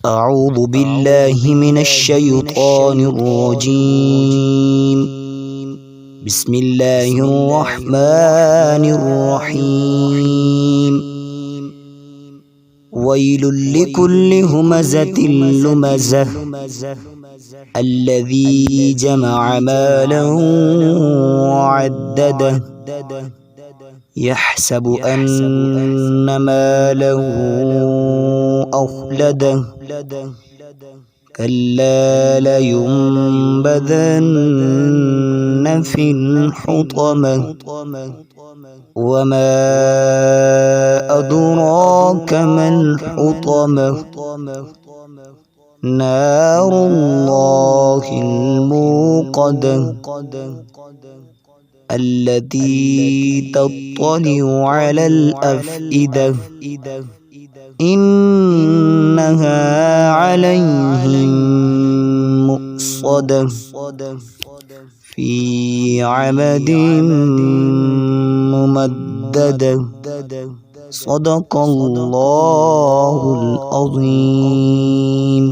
أعوذ بالله من الشيطان الرجيم. بسم الله الرحمن الرحيم. ويل لكل همزة لمزة الذي جمع مالا وعدده يحسب أن ماله أخلده كلا لينبذن في الحطمة وما أدراك ما الحطمة نار الله الموقدة التي تطلع على الأفئدة إنها عليهم مؤصدة في عمد ممددة. صدق الله العظيم.